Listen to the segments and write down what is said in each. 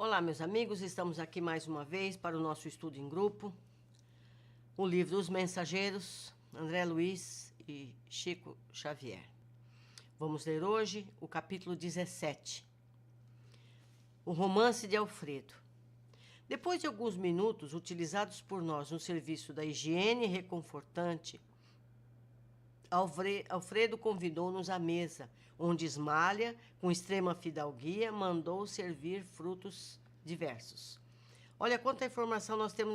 Olá, meus amigos, estamos aqui mais uma vez para o nosso estudo em grupo. O livro Os Mensageiros, André Luiz e Chico Xavier. Vamos ler hoje o capítulo 17, o romance de Alfredo. Depois de alguns minutos utilizados por nós no serviço da higiene reconfortante, Alfredo convidou-nos à mesa, onde Ismália, com extrema fidalguia, mandou servir frutos diversos. Olha quanta informação nós temos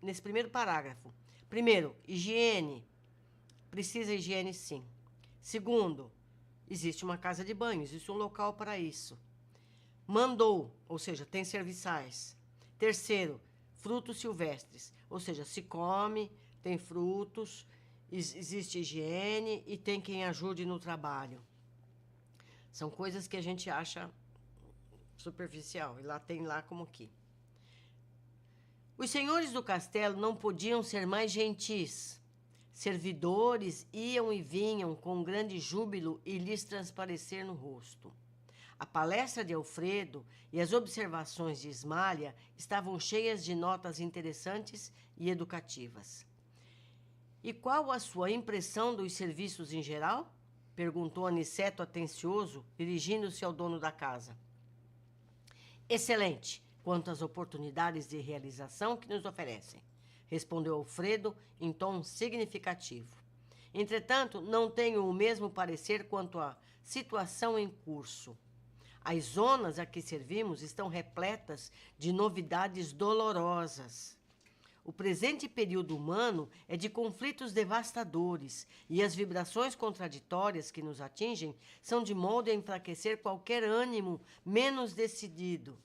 nesse primeiro parágrafo. Primeiro, higiene. Precisa higiene, sim. Segundo, existe uma casa de banho, existe um local para isso. Mandou, ou seja, tem serviçais. Terceiro, frutos silvestres, ou seja, se come, tem frutos, existe higiene e tem quem ajude no trabalho. São coisas que a gente acha superficial, e lá tem lá como que. Os senhores do castelo não podiam ser mais gentis. Servidores iam e vinham com grande júbilo e lhes transparecer no rosto. A palestra de Alfredo e as observações de Ismália estavam cheias de notas interessantes e educativas. E qual a sua impressão dos serviços em geral? Perguntou Aniceto atencioso, dirigindo-se ao dono da casa. Excelente, quanto às oportunidades de realização que nos oferecem, respondeu Alfredo em tom significativo. Entretanto, não tenho o mesmo parecer quanto à situação em curso. As zonas a que servimos estão repletas de novidades dolorosas. O presente período humano é de conflitos devastadores e as vibrações contraditórias que nos atingem são de modo a enfraquecer qualquer ânimo menos decidido.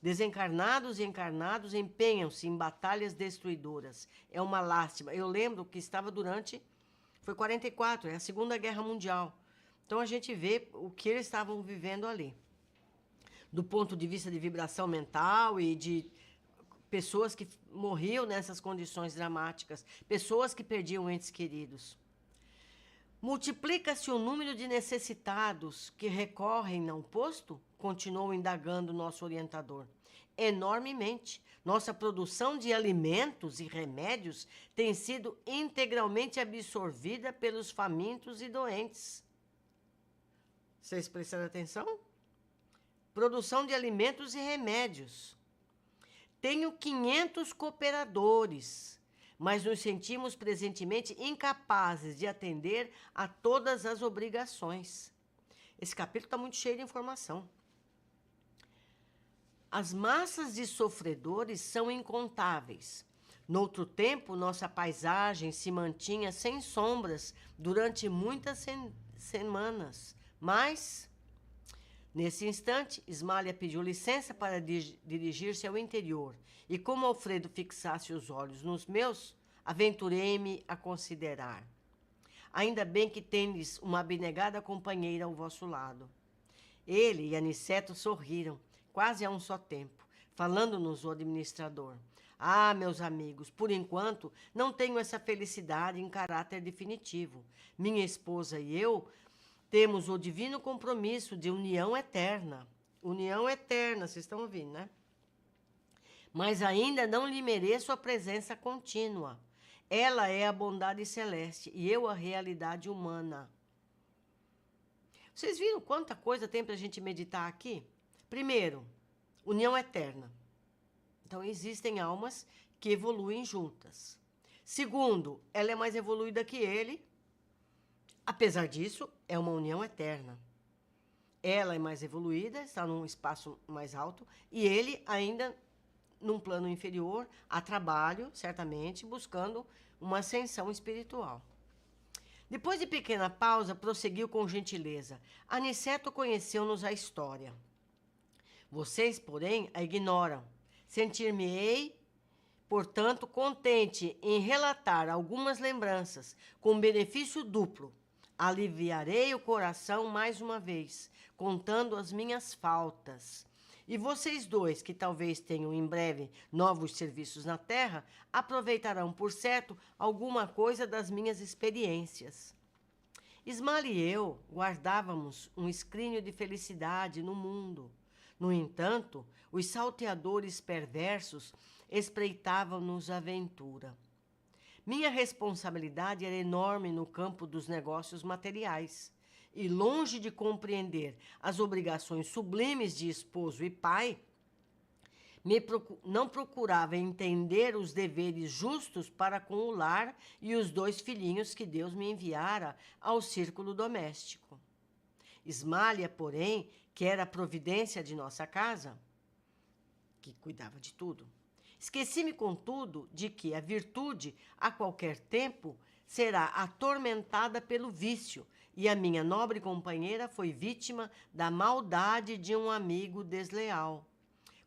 Desencarnados e encarnados empenham-se em batalhas destruidoras. É uma lástima. Eu lembro que estava foi 44, é a Segunda Guerra Mundial. Então a gente vê o que eles estavam vivendo ali. Do ponto de vista de vibração mental e de pessoas que morriam nessas condições dramáticas, pessoas que perdiam entes queridos. Multiplica-se o número de necessitados que recorrem ao posto? Continuou indagando nosso orientador. Enormemente. Nossa produção de alimentos e remédios tem sido integralmente absorvida pelos famintos e doentes. Vocês prestaram atenção? Produção de alimentos e remédios. Tenho 500 cooperadores, mas nos sentimos presentemente incapazes de atender a todas as obrigações. Esse capítulo está muito cheio de informação. As massas de sofredores são incontáveis. Noutro tempo, nossa paisagem se mantinha sem sombras durante muitas semanas, mas... Nesse instante, Ismália pediu licença para dirigir-se ao interior, e como Alfredo fixasse os olhos nos meus, aventurei-me a considerar. Ainda bem que tendes uma abnegada companheira ao vosso lado. Ele e Aniceto sorriram, quase a um só tempo, falando-nos o administrador. Ah, meus amigos, por enquanto não tenho essa felicidade em caráter definitivo. Minha esposa e eu temos o divino compromisso de união eterna. União eterna, vocês estão ouvindo, né? Mas ainda não lhe mereço a presença contínua. Ela é a bondade celeste e eu a realidade humana. Vocês viram quanta coisa tem para a gente meditar aqui? Primeiro, união eterna. Então, existem almas que evoluem juntas. Segundo, ela é mais evoluída que ele. Apesar disso, é uma união eterna. Ela é mais evoluída, está num espaço mais alto, e ele ainda num plano inferior, a trabalho, certamente, buscando uma ascensão espiritual. Depois de pequena pausa, prosseguiu com gentileza. Aniceto conheceu-nos a história. Vocês, porém, a ignoram. Sentir-me-ei, portanto, contente em relatar algumas lembranças, com benefício duplo. Aliviarei o coração mais uma vez, contando as minhas faltas. E vocês dois, que talvez tenham em breve novos serviços na terra, aproveitarão, por certo, alguma coisa das minhas experiências. Ismália e eu guardávamos um escrínio de felicidade no mundo. No entanto, os salteadores perversos espreitavam-nos a aventura. Minha responsabilidade era enorme no campo dos negócios materiais, e longe de compreender as obrigações sublimes de esposo e pai, não procurava entender os deveres justos para com o lar e os 2 filhinhos que Deus me enviara ao círculo doméstico. Ismália, porém, que era a providência de nossa casa, que cuidava de tudo, esqueci-me, contudo, de que a virtude, a qualquer tempo, será atormentada pelo vício, e a minha nobre companheira foi vítima da maldade de um amigo desleal,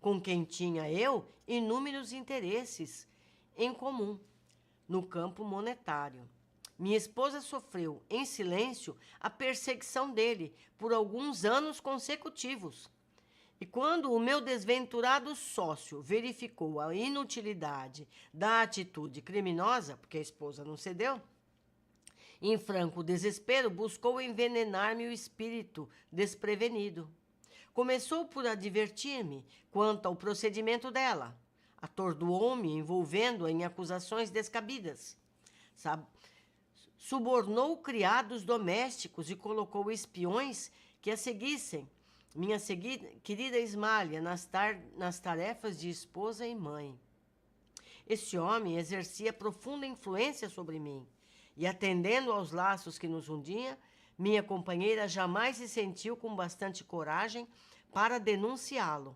com quem tinha eu inúmeros interesses em comum no campo monetário. Minha esposa sofreu, em silêncio, a perseguição dele por alguns anos consecutivos. E quando o meu desventurado sócio verificou a inutilidade da atitude criminosa, porque a esposa não cedeu, em franco desespero, buscou envenenar-me o espírito desprevenido. Começou por advertir-me quanto ao procedimento dela. Atordoou-me, envolvendo-a em acusações descabidas. Subornou criados domésticos e colocou espiões que a seguissem. Minha querida Ismália, nas tarefas de esposa e mãe. Esse homem exercia profunda influência sobre mim, e atendendo aos laços que nos uniam, minha companheira jamais se sentiu com bastante coragem para denunciá-lo.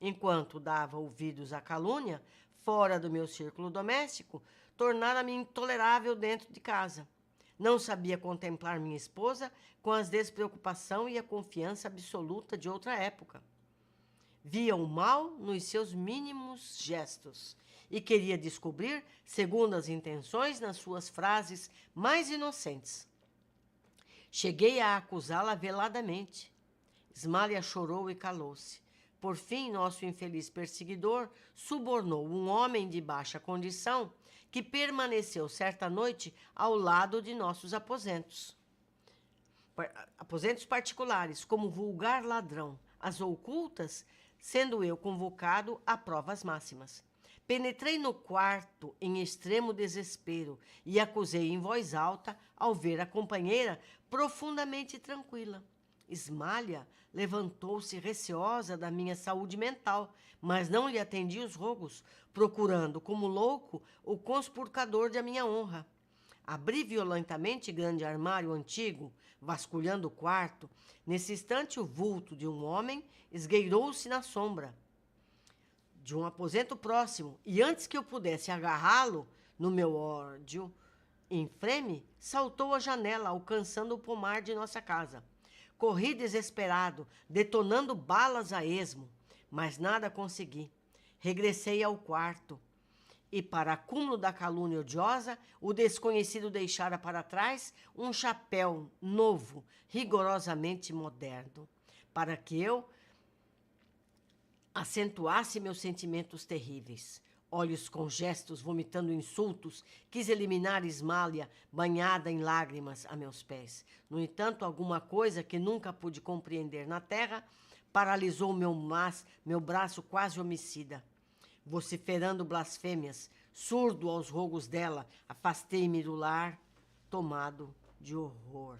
Enquanto dava ouvidos à calúnia, fora do meu círculo doméstico, tornara-me intolerável dentro de casa. Não sabia contemplar minha esposa com a despreocupação e a confiança absoluta de outra época. Via o mal nos seus mínimos gestos e queria descobrir segundas intenções nas suas frases mais inocentes. Cheguei a acusá-la veladamente. Ismália chorou e calou-se. Por fim, nosso infeliz perseguidor subornou um homem de baixa condição que permaneceu certa noite ao lado de nossos aposentos particulares, como vulgar ladrão, às ocultas, sendo eu convocado a provas máximas. Penetrei no quarto em extremo desespero e acusei em voz alta ao ver a companheira profundamente tranquila. Ismália levantou-se receosa da minha saúde mental, mas não lhe atendi os rogos, procurando, como louco, o conspurcador de minha honra. Abri violentamente grande armário antigo, vasculhando o quarto. Nesse instante, o vulto de um homem esgueirou-se na sombra de um aposento próximo, e antes que eu pudesse agarrá-lo, no meu ódio infreme, saltou a janela, alcançando o pomar de nossa casa. Corri desesperado, detonando balas a esmo, mas nada consegui. Regressei ao quarto, e, para acúmulo da calúnia odiosa, o desconhecido deixara para trás um chapéu novo, rigorosamente moderno, para que eu acentuasse meus sentimentos terríveis. Olhos com gestos, vomitando insultos, quis eliminar Ismália, banhada em lágrimas, a meus pés. No entanto, alguma coisa que nunca pude compreender na terra paralisou meu braço quase homicida. Vociferando blasfêmias, surdo aos rogos dela, afastei-me do lar, tomado de horror.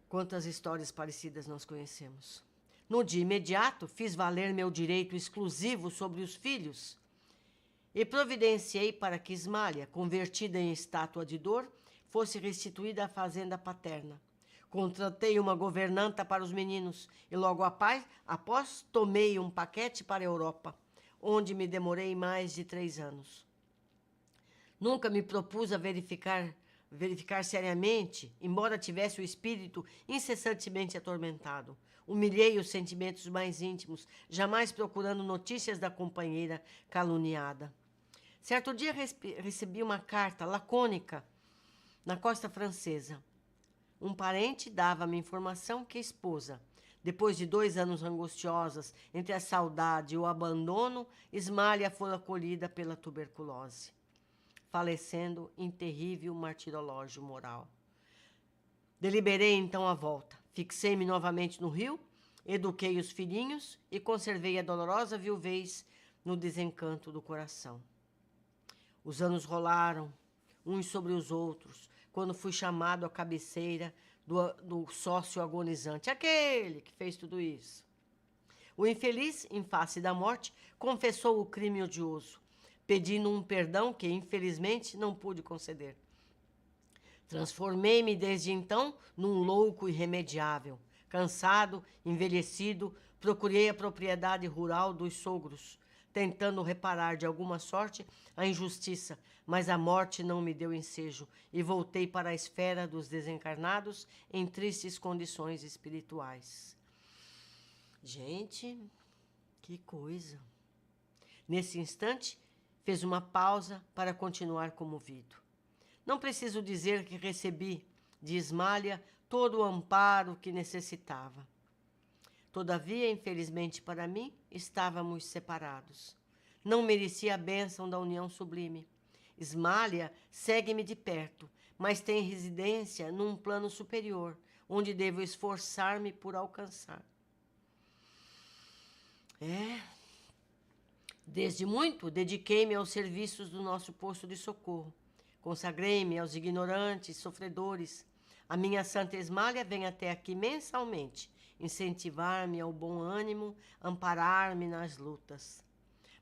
Quantas histórias parecidas nós conhecemos. No dia imediato, fiz valer meu direito exclusivo sobre os filhos e providenciei para que Ismália, convertida em estátua de dor, fosse restituída à fazenda paterna. Contratei uma governanta para os meninos e logo após tomei um paquete para a Europa, onde me demorei mais de 3 anos. Nunca me propus a verificar seriamente, embora tivesse o espírito incessantemente atormentado. Humilhei os sentimentos mais íntimos, jamais procurando notícias da companheira caluniada. Certo dia recebi uma carta lacônica na costa francesa. Um parente dava-me informação que a esposa, depois de 2 anos angustiosos entre a saudade e o abandono, Ismália fora acolhida pela tuberculose, falecendo em terrível martirológio moral. Deliberei então a volta. Fixei-me novamente no Rio Eduquei os filhinhos e conservei a dolorosa viuvez no desencanto do coração. Os anos rolaram, uns sobre os outros, quando fui chamado à cabeceira do sócio agonizante, aquele que fez tudo isso. O infeliz, em face da morte, confessou o crime odioso, pedindo um perdão que, infelizmente, não pude conceder. Transformei-me desde então num louco irremediável. Cansado, envelhecido, procurei a propriedade rural dos sogros, tentando reparar de alguma sorte a injustiça, mas a morte não me deu ensejo e voltei para a esfera dos desencarnados em tristes condições espirituais. Gente, que coisa! Nesse instante, fez uma pausa para continuar comovido. Não preciso dizer que recebi de Ismália todo o amparo que necessitava. Todavia, infelizmente para mim, estávamos separados. Não merecia a bênção da união sublime. Ismália segue-me de perto, mas tem residência num plano superior, onde devo esforçar-me por alcançar. Desde muito, dediquei-me aos serviços do nosso posto de socorro. Consagrei-me aos ignorantes, sofredores. A minha Santa Ismália vem até aqui mensalmente, incentivar-me ao bom ânimo, amparar-me nas lutas.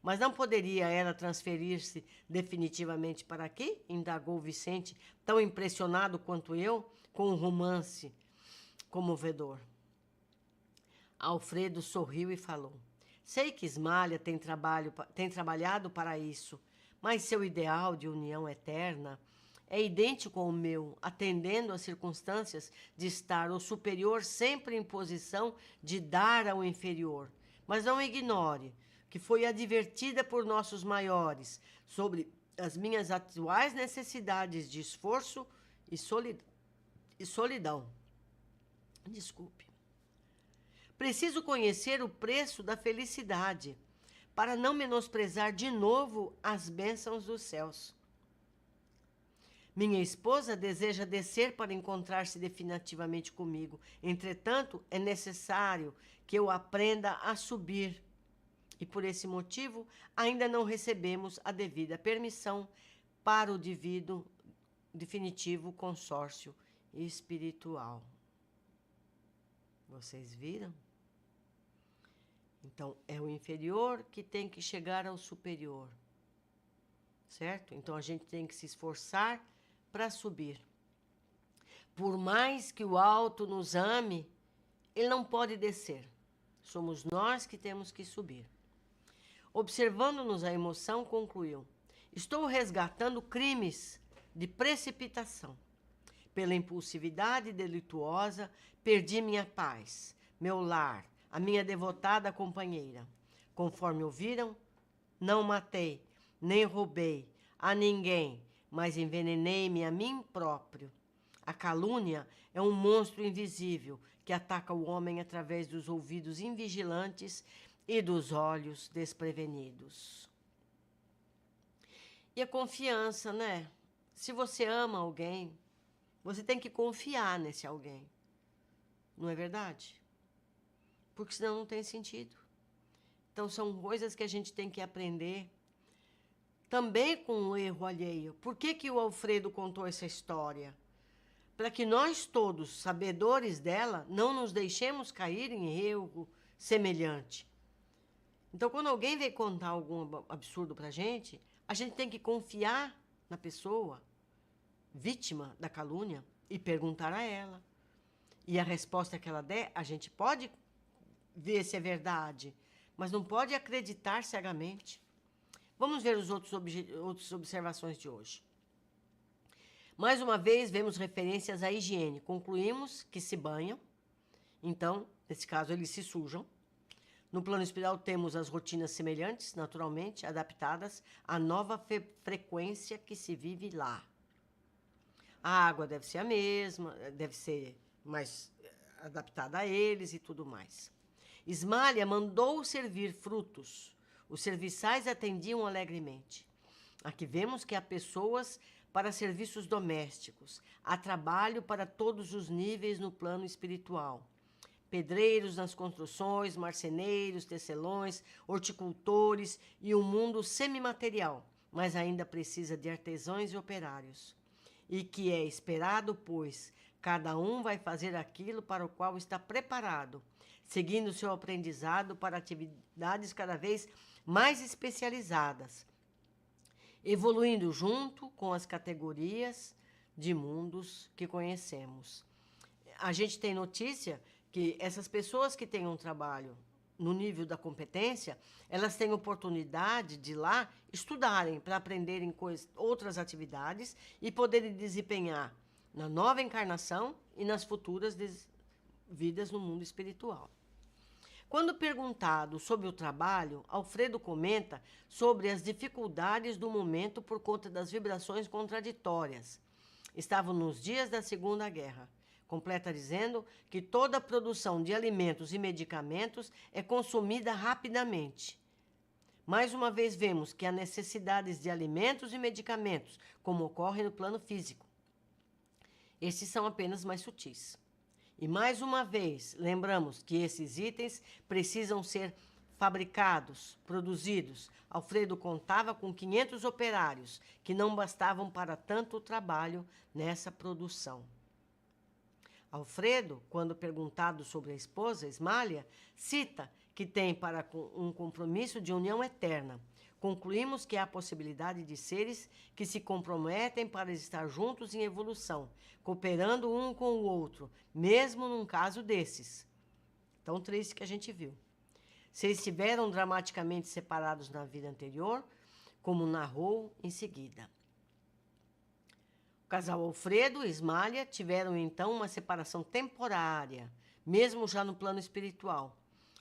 Mas não poderia ela transferir-se definitivamente para aqui? Indagou Vicente, tão impressionado quanto eu, com o romance comovedor. Alfredo sorriu e falou: sei que Ismália tem trabalhado para isso, mas seu ideal de união eterna é idêntico ao meu, atendendo às circunstâncias de estar o superior sempre em posição de dar ao inferior. Mas não ignore que foi advertida por nossos maiores sobre as minhas atuais necessidades de esforço e solidão. Desculpe. Preciso conhecer o preço da felicidade para não menosprezar de novo as bênçãos dos céus. Minha esposa deseja descer para encontrar-se definitivamente comigo. Entretanto, é necessário que eu aprenda a subir. E por esse motivo, ainda não recebemos a devida permissão para o definitivo consórcio espiritual. Vocês viram? Então, é o inferior que tem que chegar ao superior. Certo? Então, a gente tem que se esforçar para subir. Por mais que o alto nos ame, ele não pode descer. Somos nós que temos que subir. Observando-nos a emoção, concluiu: estou resgatando crimes de precipitação. Pela impulsividade delituosa, perdi minha paz, meu lar, a minha devotada companheira. Conforme ouviram, não matei, nem roubei a ninguém, mas envenenei-me a mim próprio. A calúnia é um monstro invisível que ataca o homem através dos ouvidos invigilantes e dos olhos desprevenidos. E a confiança, né? Se você ama alguém, você tem que confiar nesse alguém. Não é verdade? Porque senão não tem sentido. Então, são coisas que a gente tem que aprender também com o erro alheio. Por que o Alfredo contou essa história? Para que nós todos, sabedores dela, não nos deixemos cair em erro semelhante. Então, quando alguém vem contar algum absurdo para a gente tem que confiar na pessoa vítima da calúnia e perguntar a ela. E a resposta que ela der, a gente pode ver se é verdade, mas não pode acreditar cegamente. Vamos ver os outras observações de hoje. Mais uma vez, vemos referências à higiene. Concluímos que se banham. Então, nesse caso, eles se sujam. No plano espiritual, temos as rotinas semelhantes, naturalmente, adaptadas à nova frequência que se vive lá. A água deve ser a mesma, deve ser mais adaptada a eles e tudo mais. Ismália mandou servir frutos. Os serviçais atendiam alegremente. Aqui vemos que há pessoas para serviços domésticos. Há trabalho para todos os níveis no plano espiritual. pedreiros nas construções, marceneiros, tecelões, horticultores e um mundo semimaterial, mas ainda precisa de artesãos e operários. E que é esperado, pois, cada um vai fazer aquilo para o qual está preparado, seguindo seu aprendizado para atividades cada vez mais especializadas, evoluindo junto com as categorias de mundos que conhecemos. A gente tem notícia que essas pessoas que têm um trabalho no nível da competência, elas têm oportunidade de lá estudarem para aprenderem outras atividades e poderem desempenhar na nova encarnação e nas futuras vidas no mundo espiritual. Quando perguntado sobre o trabalho, Alfredo comenta sobre as dificuldades do momento por conta das vibrações contraditórias. Estavam nos dias da Segunda Guerra. Completa dizendo que toda a produção de alimentos e medicamentos é consumida rapidamente. Mais uma vez vemos que há necessidades de alimentos e medicamentos, como ocorre no plano físico. Estes são apenas mais sutis. E mais uma vez, lembramos que esses itens precisam ser fabricados, produzidos. Alfredo contava com 500 operários, que não bastavam para tanto trabalho nessa produção. Alfredo, quando perguntado sobre a esposa, Ismália, cita que tem para um compromisso de união eterna. Concluímos que há a possibilidade de seres que se comprometem para estar juntos em evolução, cooperando um com o outro, mesmo num caso desses. Tão triste que a gente viu. Se estiveram dramaticamente separados na vida anterior, como narrou em seguida. O casal Alfredo e Ismália tiveram, então, uma separação temporária, mesmo já no plano espiritual.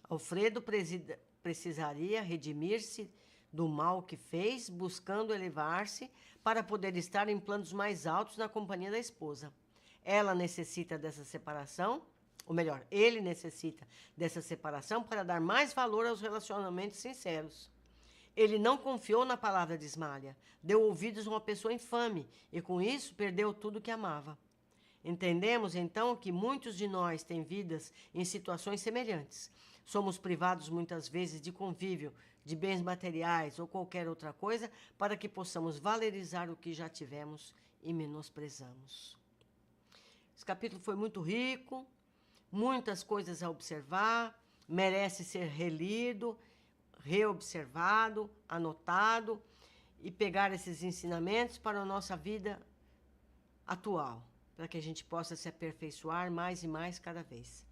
Alfredo precisaria redimir-se do mal que fez, buscando elevar-se para poder estar em planos mais altos na companhia da esposa. Ela necessita dessa separação, ou melhor, ele necessita dessa separação para dar mais valor aos relacionamentos sinceros. Ele não confiou na palavra de Ismália, deu ouvidos a uma pessoa infame e, com isso, perdeu tudo que amava. Entendemos, então, que muitos de nós têm vidas em situações semelhantes. Somos privados, muitas vezes, de convívio, de bens materiais ou qualquer outra coisa, para que possamos valorizar o que já tivemos e menosprezamos. Esse capítulo foi muito rico, muitas coisas a observar, merece ser relido, reobservado, anotado e pegar esses ensinamentos para a nossa vida atual, para que a gente possa se aperfeiçoar mais e mais cada vez.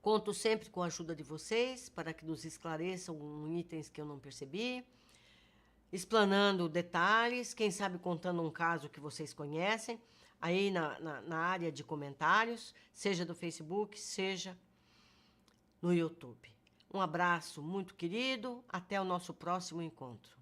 Conto sempre com a ajuda de vocês para que nos esclareçam itens que eu não percebi, explanando detalhes, quem sabe contando um caso que vocês conhecem, aí na área de comentários, seja do Facebook, seja no YouTube. Um abraço muito querido, até o nosso próximo encontro.